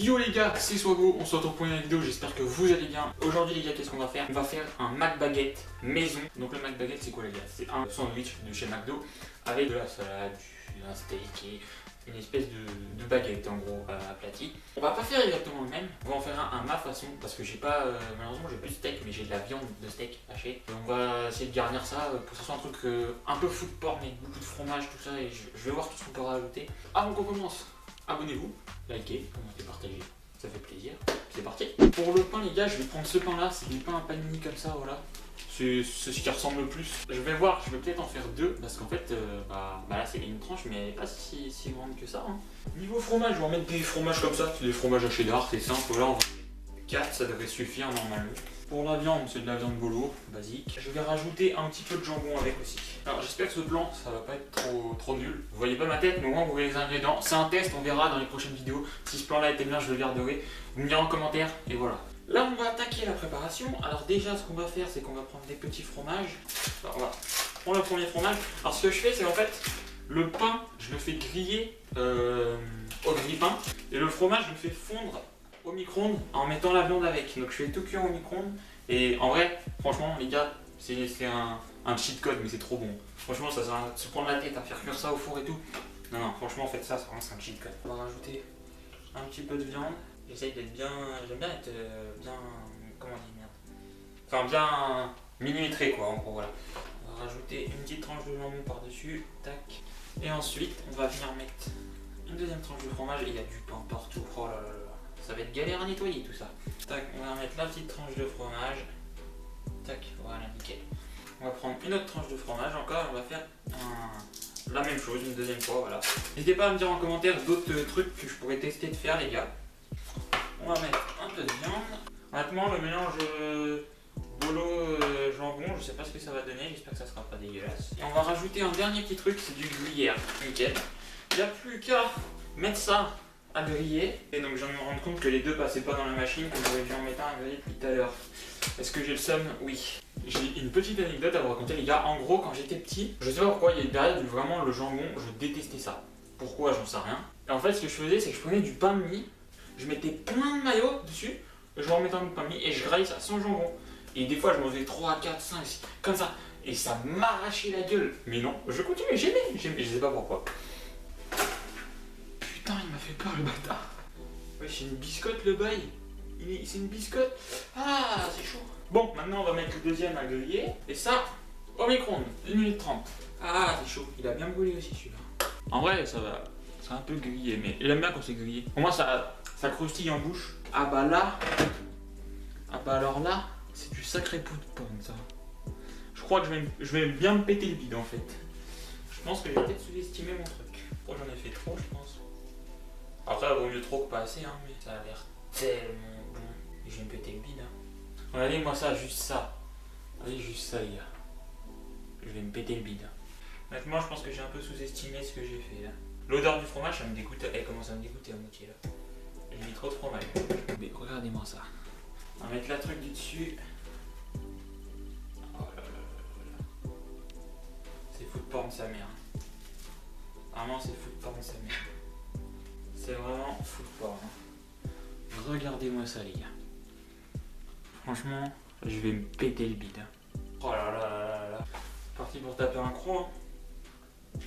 Yo les gars, c'est Swago, on se retrouve pour une nouvelle vidéo, j'espère que vous allez bien. Aujourd'hui les gars, qu'est-ce qu'on va faire? On va faire un McBaguette maison. Donc le McBaguette c'est quoi les gars? C'est un sandwich de chez McDo avec de la salade, un steak et une espèce de baguette en gros aplatie. On va pas faire exactement le même, on va en faire un à ma façon parce que j'ai pas, malheureusement j'ai plus de steak mais j'ai de la viande de steak hachée. Et on va essayer de garnir ça pour que ce soit un truc un peu food porn avec beaucoup de fromage tout ça et je vais voir tout ce qu'on peut rajouter. Avant qu'on commence, abonnez-vous, likez, commentez, partagez, ça fait plaisir. C'est parti. Pour le pain les gars, je vais prendre ce pain là, c'est du pain à panini comme ça, voilà. C'est ce qui ressemble le plus. Je vais voir, je vais peut-être en faire deux parce qu'en fait, là c'est une tranche mais elle n'est pas si grande que ça. Hein. Niveau fromage, je vais en mettre des fromages comme ça, c'est des fromages à cheddar, c'est simple. Là on va 4, ça devrait suffire normalement. Pour la viande, c'est de la viande bolo, basique. Je vais rajouter un petit peu de jambon avec aussi. Alors j'espère que ce plan, ça va pas être trop nul. Vous voyez pas ma tête, mais au moins vous voyez les ingrédients. C'est un test, on verra dans les prochaines vidéos. Si ce plan là était bien, je le garderai. Vous me direz en commentaire, et voilà. Là on va attaquer la préparation. Alors déjà ce qu'on va faire, c'est qu'on va prendre des petits fromages. Alors, on va prendre le premier fromage. Alors ce que je fais, c'est en fait, le pain, je le fais griller au grille-pain. Et le fromage, je le fais fondre au micro-ondes en mettant la viande avec. Donc je fais tout cuire au micro-ondes. Et en vrai, franchement les gars, c'est un cheat code mais c'est trop bon. Franchement ça sert à se prendre la tête à faire cuire ça au four et tout. Non, franchement faites ça, c'est un cheat code. On va rajouter un petit peu de viande. J'essaye d'être bien, j'aime bien être bien, comment on dit, merde. Enfin bien millimétré quoi en gros, voilà. On va rajouter une petite tranche de jambon par dessus, tac. Et ensuite on va venir mettre une deuxième tranche de fromage et il y a du pain partout, oh là là là. Ça va être galère à nettoyer tout ça. Tac, on va mettre la petite tranche de fromage. Tac, voilà, nickel. On va prendre une autre tranche de fromage encore, on va faire la même chose une deuxième fois, voilà. N'hésitez pas à me dire en commentaire d'autres trucs que je pourrais tester de faire les gars. On va mettre un peu de viande. Honnêtement, le mélange bolo jambon, je sais pas ce que ça va donner, j'espère que ça sera pas dégueulasse. Et on va rajouter un dernier petit truc, c'est du gruyère, nickel. Il n'y a plus qu'à mettre ça à griller. Et donc je viens de me rendre compte que les deux passaient pas dans la machine, que j'aurais dû en mettre un à griller depuis tout à l'heure. Est-ce que j'ai le seum? Oui. J'ai une petite anecdote à vous raconter les gars. En gros quand j'étais petit, je sais pas pourquoi, il y a une période où vraiment le jambon, je détestais ça. Pourquoi? J'en sais rien. Et en fait ce que je faisais, c'est que je prenais du pain de mie, je mettais plein de maillot dessus, je remettais un pain de mie et je graillais ça sans jambon. Et des fois je m'en faisais 3, 4, 5, comme ça. Et ça m'arrachait la gueule. Mais non, je continuais, j'aimais, je sais pas pourquoi. Putain, il m'a fait peur le bâtard. Ouais, c'est une biscotte le bail. C'est une biscotte. Ah, c'est chaud. Bon, maintenant on va mettre le deuxième à griller. Et ça, au micro-ondes, 1 minute 30. Ah, c'est chaud. Il a bien brûlé aussi celui-là. En vrai, ça va. C'est un peu grillé, mais j'aime bien quand c'est grillé. Pour moi, ça croustille en bouche. Ah bah là. Ah bah alors là, c'est du sacré pot de pomme ça. Je crois que je vais bien me péter le bide en fait. Je pense que j'ai peut-être sous-estimé mon truc. Oh, j'en ai fait trop, je pense. Après, il vaut mieux trop que pas assez, hein, mais ça a l'air tellement bon. Et je vais me péter le bide. Hein. Regardez-moi ça, juste ça. Regardez juste ça, les gars. Je vais me péter le bide. Honnêtement, je pense que j'ai un peu sous-estimé ce que j'ai fait là. L'odeur du fromage, ça me dégoûte. Elle commence à me dégoûter à moitié là. J'ai mis trop de fromage. Mais regardez-moi ça. On va mettre la truc du dessus. Oh là là là là. C'est food porn sa mère. Vraiment, c'est food porn sa mère. C'est vraiment food porn. Regardez-moi ça les gars. Franchement, je vais me péter le bide. Oh là là là là là. Parti pour taper un croc. Hein.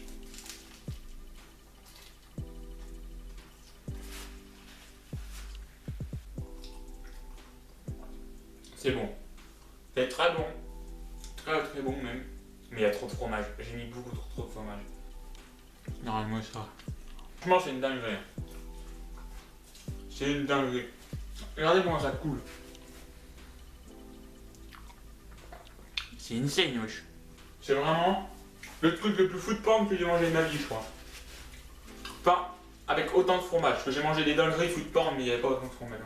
C'est bon. C'est très bon. Très bon même. Mais il y a trop de fromage. J'ai mis beaucoup trop de fromage. Regardez-moi ça. Franchement, c'est une dinguerie. C'est une dinguerie. Regardez comment ça coule. C'est insane, wesh. C'est vraiment le truc le plus food porn que j'ai mangé de ma vie, je crois. Enfin, avec autant de fromage. Parce que j'ai mangé des dingueries food porn, mais il n'y avait pas autant de fromage.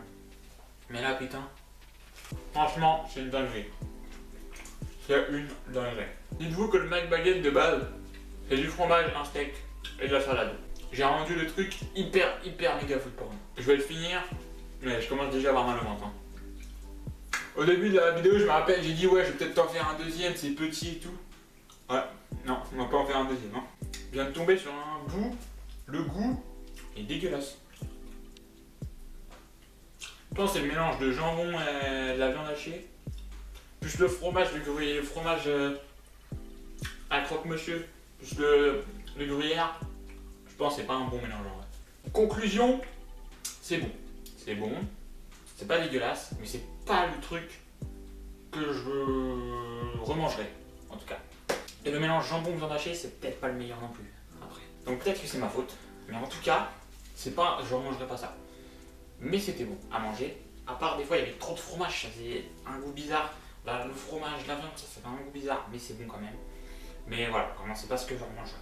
Mais là, putain. Franchement, c'est une dinguerie. C'est une dinguerie. Dites-vous que le McBaguette de base, c'est du fromage, un steak et de la salade. J'ai rendu le truc hyper méga food porn. Je vais le finir, mais je commence déjà à avoir mal au ventre. Hein. Au début de la vidéo, je me rappelle, j'ai dit ouais, je vais peut-être t'en faire un deuxième, c'est petit et tout. Ouais, non, on va pas en faire un deuxième. Hein. Je viens de tomber sur un bout, le goût est dégueulasse. Toi, c'est le mélange de jambon et de la viande hachée. Plus le fromage, vu que vous voyez le fromage à croque-monsieur. Plus le gruyère. Je pense que c'est pas un bon mélange en vrai. Conclusion, c'est bon. C'est bon. C'est pas dégueulasse, mais c'est pas le truc que je remangerai, en tout cas. Et le mélange jambon-viande hachée, c'est peut-être pas le meilleur non plus, après. Donc peut-être que c'est ma faute, mais en tout cas, c'est pas, je remangerai pas ça. Mais c'était bon à manger, à part des fois il y avait trop de fromage, ça faisait un goût bizarre. Là, le fromage, la viande, ça fait un goût bizarre, mais c'est bon quand même. Mais voilà, vraiment c'est pas ce que je remangerai.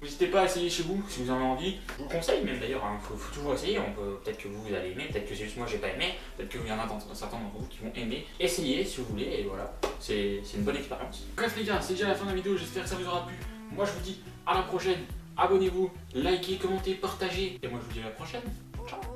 N'hésitez pas à essayer chez vous si vous en avez envie. Je vous le conseille même d'ailleurs, hein. Faut toujours essayer. Peut-être que vous allez aimer, peut-être que c'est juste moi j'ai pas aimé, peut-être qu'il y en a certains d'entre vous qui vont aimer. Essayez si vous voulez et voilà, c'est une bonne expérience. Bref les gars, c'est déjà la fin de la vidéo, j'espère que ça vous aura plu. Moi je vous dis à la prochaine, abonnez-vous, likez, commentez, partagez et moi je vous dis à la prochaine. Ciao.